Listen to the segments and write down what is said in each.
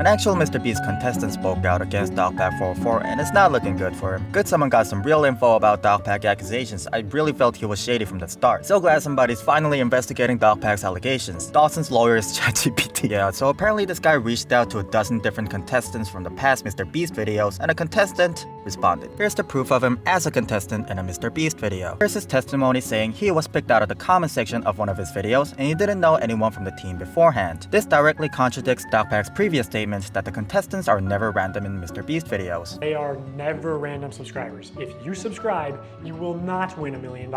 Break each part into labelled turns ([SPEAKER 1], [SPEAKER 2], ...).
[SPEAKER 1] An actual MrBeast contestant spoke out against Dogpack404 and it's not looking good for him. Good someone got some real info about Dogpack accusations. I really felt he was shady from the start. So glad somebody's finally investigating Dogpack's allegations. Dawson's lawyer is ChatGPT. Yeah, so apparently this guy reached out to a dozen different contestants from the past MrBeast videos and a contestant responded. Here's the proof of him as a contestant in a MrBeast video. Here's his testimony saying he was picked out of the comment section of one of his videos and he didn't know anyone from the team beforehand. This directly contradicts Dogpack's previous statements that the contestants are never random in MrBeast videos.
[SPEAKER 2] They are never random subscribers. If you subscribe, you will not win $1 million.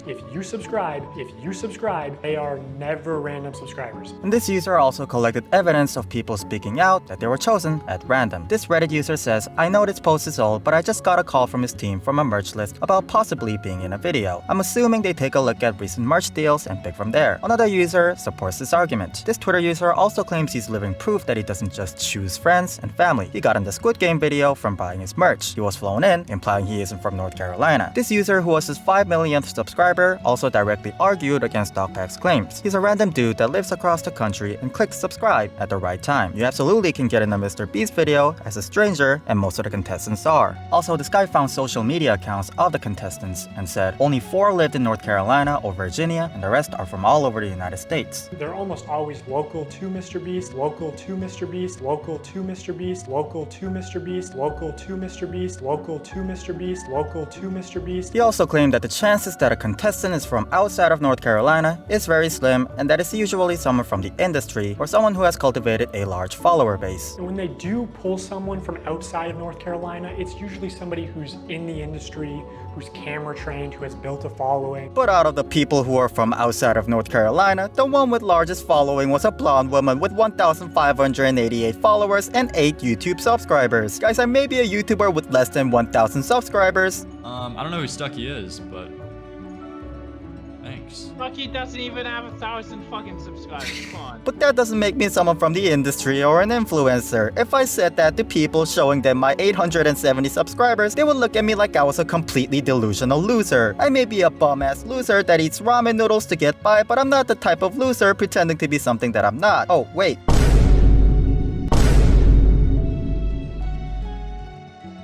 [SPEAKER 2] If you subscribe, they are never random subscribers.
[SPEAKER 1] And this user also collected evidence of people speaking out that they were chosen at random. This Reddit user says, I know this post is old, but I just got a call from his team from a merch list about possibly being in a video. I'm assuming they take a look at recent merch deals and pick from there. Another user supports this argument. This Twitter user also claims he's living proof that he doesn't just choose friends and family. He got in the Squid Game video from buying his merch. He was flown in, implying he isn't from North Carolina. This user, who was his 5 millionth subscriber, also directly argued against Dogpack's claims. He's a random dude that lives across the country and clicks subscribe at the right time. You absolutely can get in a MrBeast video as a stranger, and most of the contestants are. Also, this guy found social media accounts of the contestants and said only 4 lived in North Carolina or Virginia and the rest are from all over the United States.
[SPEAKER 2] They're almost always local to MrBeast, local to MrBeast, local to MrBeast, local to MrBeast, local to MrBeast, local to MrBeast, local to MrBeast.
[SPEAKER 1] He also claimed that the chances that a contestant is from outside of North Carolina is very slim and that it's usually someone from the industry or someone who has cultivated a large follower base.
[SPEAKER 2] And when they do pull someone from outside of North Carolina, it's usually somebody who's in the industry, who's camera trained, who has built a following.
[SPEAKER 1] But out of the people who are from outside of North Carolina, the one with largest following was a blonde woman with 1,588 followers and 8 YouTube subscribers. Guys, I may be a YouTuber with less than 1,000 subscribers.
[SPEAKER 3] I don't know who Stucky is, but thanks.
[SPEAKER 4] Stucky doesn't even have 1,000 fucking subscribers, come on.
[SPEAKER 1] But that doesn't make me someone from the industry or an influencer. If I said that to people showing them my 870 subscribers, they would look at me like I was a completely delusional loser. I may be a bum-ass loser that eats ramen noodles to get by, but I'm not the type of loser pretending to be something that I'm not. Oh, wait.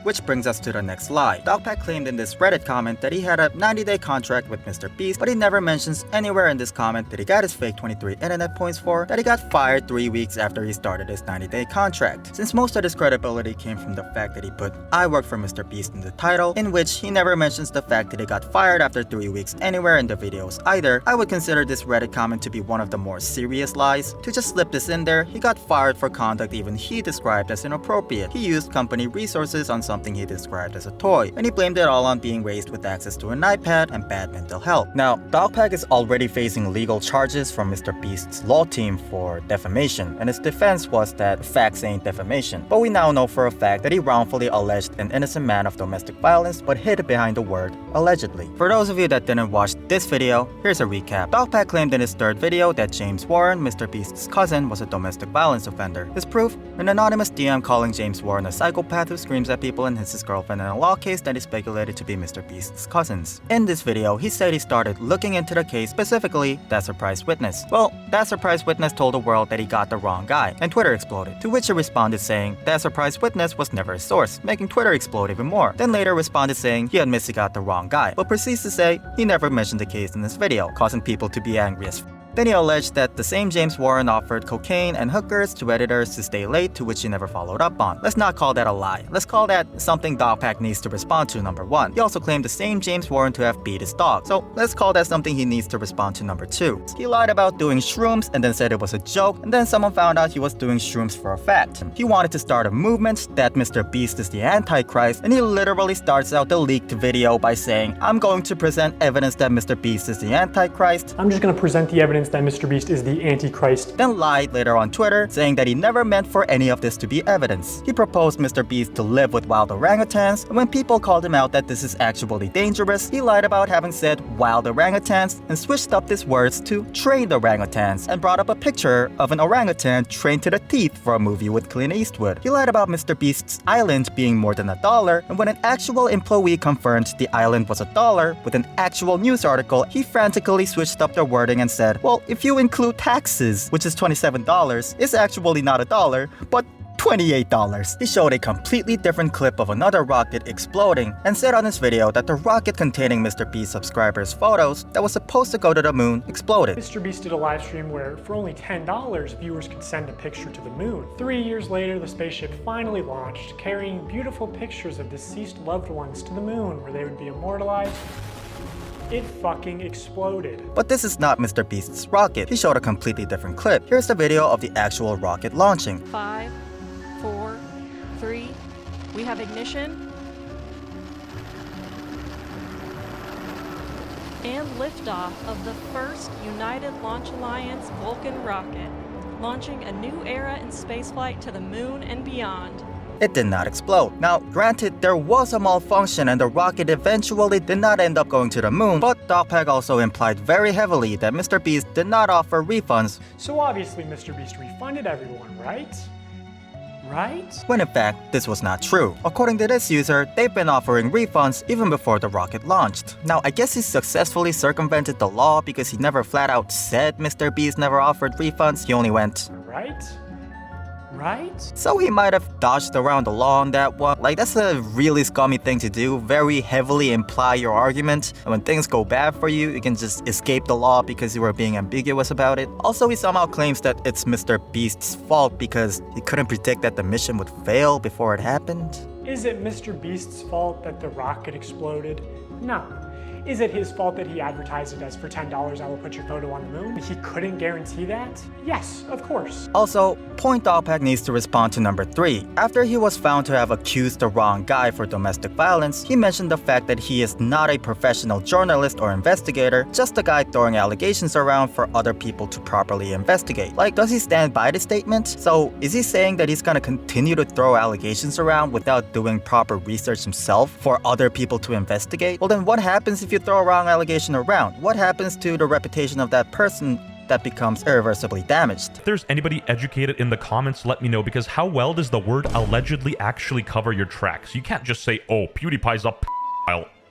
[SPEAKER 1] Which brings us to the next lie. Dogpack claimed in this Reddit comment that he had a 90-day contract with MrBeast, but he never mentions anywhere in this comment that he got his fake 23 internet points for, that he got fired 3 weeks after he started his 90-day contract. Since most of his credibility came from the fact that he put I work for MrBeast in the title, in which he never mentions the fact that he got fired after 3 weeks anywhere in the videos either, I would consider this Reddit comment to be one of the more serious lies. To just slip this in there, he got fired for conduct even he described as inappropriate. He used company resources on something he described as a toy, and he blamed it all on being raised with access to an iPad and bad mental health. Now, Dogpack is already facing legal charges from MrBeast's law team for defamation, and his defense was that facts ain't defamation. But we now know for a fact that he wrongfully alleged an innocent man of domestic violence but hid behind the word allegedly. For those of you that didn't watch this video, here's a recap. Dogpack claimed in his third video that James Warren, MrBeast's cousin, was a domestic violence offender. His proof? An anonymous DM calling James Warren a psychopath who screams at people and hits his girlfriend in a law case that is speculated to be MrBeast's cousins. In this video, he said he started looking into the case, specifically that surprise witness. Well, that surprise witness told the world that he got the wrong guy, and Twitter exploded, to which he responded saying that surprise witness was never a source, making Twitter explode even more. Then later responded saying he admits he got the wrong guy, but proceeds to say he never mentioned the case in this video, causing people to be angry as f. Then he alleged that the same James Warren offered cocaine and hookers to editors to stay late, to which he never followed up on. Let's not call that a lie. Let's call that something Dogpack needs to respond to, number 1. He also claimed the same James Warren to have beat his dog, so let's call that something he needs to respond to, number 2. He lied about doing shrooms and then said it was a joke, and then someone found out he was doing shrooms for a fact. He wanted to start a movement that MrBeast is the Antichrist, and he literally starts out the leaked video by saying, I'm going to present evidence that MrBeast is the Antichrist.
[SPEAKER 2] I'm just gonna present the evidence that MrBeast is the Antichrist.
[SPEAKER 1] Then lied later on Twitter, saying that he never meant for any of this to be evidence. He proposed MrBeast to live with wild orangutans, and when people called him out that this is actually dangerous, he lied about having said wild orangutans and switched up his words to trained orangutans, and brought up a picture of an orangutan trained to the teeth for a movie with Clint Eastwood. He lied about MrBeast's island being more than $1, and when an actual employee confirmed the island was $1 with an actual news article, he frantically switched up the wording and said, well, if you include taxes, which is $27, it's actually not $1, but $28. He showed a completely different clip of another rocket exploding and said on his video that the rocket containing Mr. Beast subscribers' photos that was supposed to go to the moon exploded.
[SPEAKER 2] Mr. Beast did a live stream where for only $10, viewers could send a picture to the moon. 3 years later, the spaceship finally launched, carrying beautiful pictures of deceased loved ones to the moon where they would be immortalized. It fucking exploded.
[SPEAKER 1] But this is not Mr. Beast's rocket. He showed a completely different clip. Here's the video of the actual rocket launching.
[SPEAKER 5] 5, 4, 3, we have ignition. And liftoff of the first United Launch Alliance Vulcan rocket, launching a new era in spaceflight to the moon and beyond.
[SPEAKER 1] It did not explode. Now, granted, there was a malfunction and the rocket eventually did not end up going to the moon, but Dogpack also implied very heavily that Mr. Beast did not offer refunds.
[SPEAKER 2] So obviously Mr. Beast refunded everyone, right? Right?
[SPEAKER 1] When in fact, this was not true. According to this user, they've been offering refunds even before the rocket launched. Now, I guess he successfully circumvented the law because he never flat out said Mr. Beast never offered refunds. He only went,
[SPEAKER 2] right? Right?
[SPEAKER 1] So he might have dodged around the law on that one. Like, that's a really scummy thing to do. Very heavily imply your argument. And when things go bad for you, you can just escape the law because you were being ambiguous about it. Also, he somehow claims that it's Mr. Beast's fault because he couldn't predict that the mission would fail before it happened.
[SPEAKER 2] Is it Mr. Beast's fault that the rocket exploded? No. Is it his fault that he advertised it as for $10 I will put your photo on the moon? He couldn't guarantee that? Yes, of course.
[SPEAKER 1] Also, Point Dogpack needs to respond to number 3. After he was found to have accused the wrong guy for domestic violence, he mentioned the fact that he is not a professional journalist or investigator, just a guy throwing allegations around for other people to properly investigate. Like, does he stand by the statement? So, is he saying that he's gonna continue to throw allegations around without doing proper research himself for other people to investigate? Well, then what happens if you throw a wrong allegation around? What happens to the reputation of that person that becomes irreversibly damaged?
[SPEAKER 6] If there's anybody educated in the comments, let me know, because how well does the word allegedly actually cover your tracks? You can't just say, oh, PewDiePie's up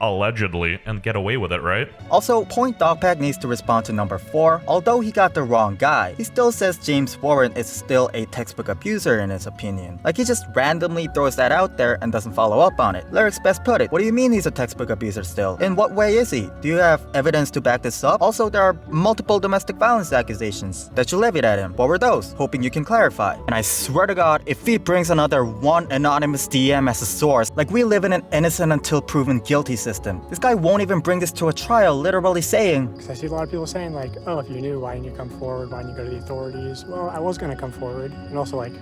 [SPEAKER 6] allegedly and get away with it, right?
[SPEAKER 1] Also, Point Dogpack needs to respond to number 4. Although he got the wrong guy, he still says James Warren is still a textbook abuser in his opinion. Like, he just randomly throws that out there and doesn't follow up on it. Lyrics best put it. What do you mean he's a textbook abuser still? In what way is he? Do you have evidence to back this up? Also, there are multiple domestic violence accusations that you levied at him. What were those? Hoping you can clarify. And I swear to God, if he brings another one anonymous DM as a source, like, we live in an innocent until proven guilty system. This guy won't even bring this to a trial, literally saying,
[SPEAKER 2] Because I see a lot of people saying like, oh, if you knew, why didn't you come forward? Why didn't you go to the authorities? Well, I was going to come forward. And also, like,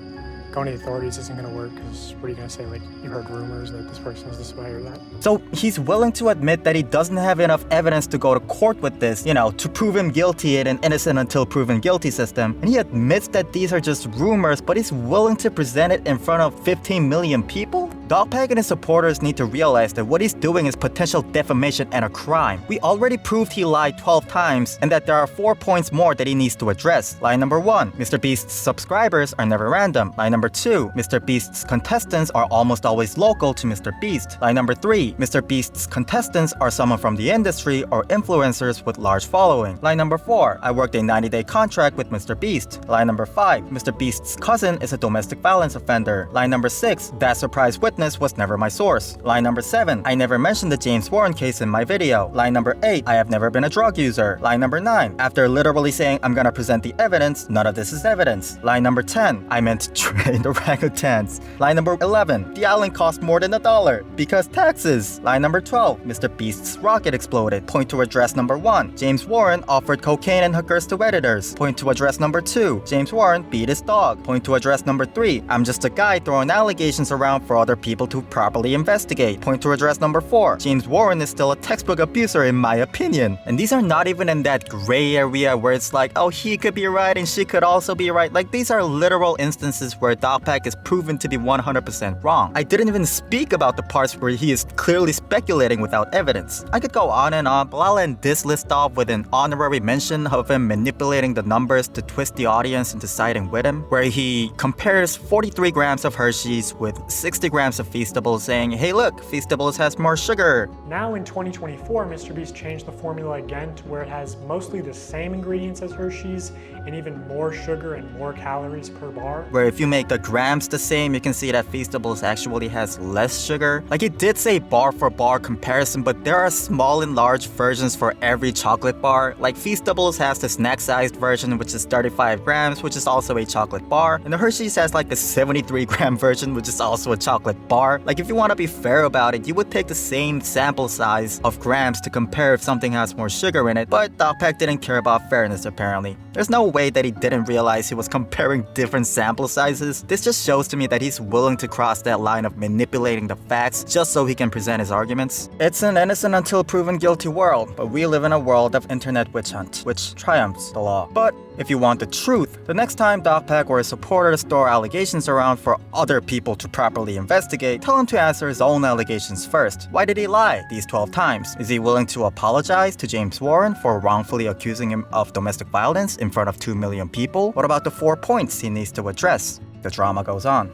[SPEAKER 2] going to the authorities isn't going to work because what are you going to say? Like, you heard rumors that this person is this way or that?
[SPEAKER 1] So he's willing to admit that he doesn't have enough evidence to go to court with this, you know, to prove him guilty in an innocent until proven guilty system. And he admits that these are just rumors, but he's willing to present it in front of 15 million people? Dogpack and his supporters need to realize that what he's doing is potential defamation and a crime. We already proved he lied 12 times and that there are 4 points more that he needs to address. Lie number 1, Mr. Beast's subscribers are never random. Lie number 2, Mr. Beast's contestants are almost always local to Mr. Beast. Lie number 3, Mr. Beast's contestants are someone from the industry or influencers with large following. Lie number 4, I worked a 90-day contract with Mr. Beast. Lie number 5, Mr. Beast's cousin is a domestic violence offender. Lie number 6, that surprise witness was never my source. Line number 7, I never mentioned the James Warren case in my video. Line number 8, I have never been a drug user. Line number 9, after literally saying I'm gonna present the evidence, none of this is evidence. Line number 10, I meant to train orangutans. Line number 11, the island cost more than $1 because taxes. Line number 12, Mr. Beast's rocket exploded. Point to address number 1, James Warren offered cocaine and hookers to editors. Point to address number 2, James Warren beat his dog. Point to address number 3, I'm just a guy throwing allegations around for other people to properly investigate. Point to address number 4, James Warren is still a textbook abuser in my opinion. And these are not even in that gray area where it's like, oh, he could be right and she could also be right. Like, these are literal instances where Dogpack is proven to be 100% wrong. I didn't even speak about the parts where he is clearly speculating without evidence. I could go on and on, but I'll end this list off with an honorary mention of him manipulating the numbers to twist the audience into siding with him, where he compares 43 grams of Hershey's with 60 grams grams of Feastables saying, hey look, Feastables has more sugar.
[SPEAKER 2] Now in 2024, Mr. Beast changed the formula again to where it has mostly the same ingredients as Hershey's and even more sugar and more calories per bar.
[SPEAKER 1] Where if you make the grams the same, you can see that Feastables actually has less sugar. Like it did say bar for bar comparison, but there are small and large versions for every chocolate bar. Like Feastables has the snack-sized version, which is 35 grams, which is also a chocolate bar. And the Hershey's has like the 73-gram version, which is also a chocolate bar. Like if you want to be fair about it, you would take the same sample size of grams to compare if something has more sugar in it, but Dogpack didn't care about fairness apparently. There's no way that he didn't realize he was comparing different sample sizes. This just shows to me that he's willing to cross that line of manipulating the facts just so he can present his arguments. It's an innocent until proven guilty world, but we live in a world of internet witch hunt, which triumphs the law. But if you want the truth, the next time Dogpack or a supporter store allegations around for other people to properly investigate, tell him to answer his own allegations first. Why did he lie these 12 times? Is he willing to apologize to James Warren for wrongfully accusing him of domestic violence in front of 2 million people? What about the 4 points he needs to address? The drama goes on.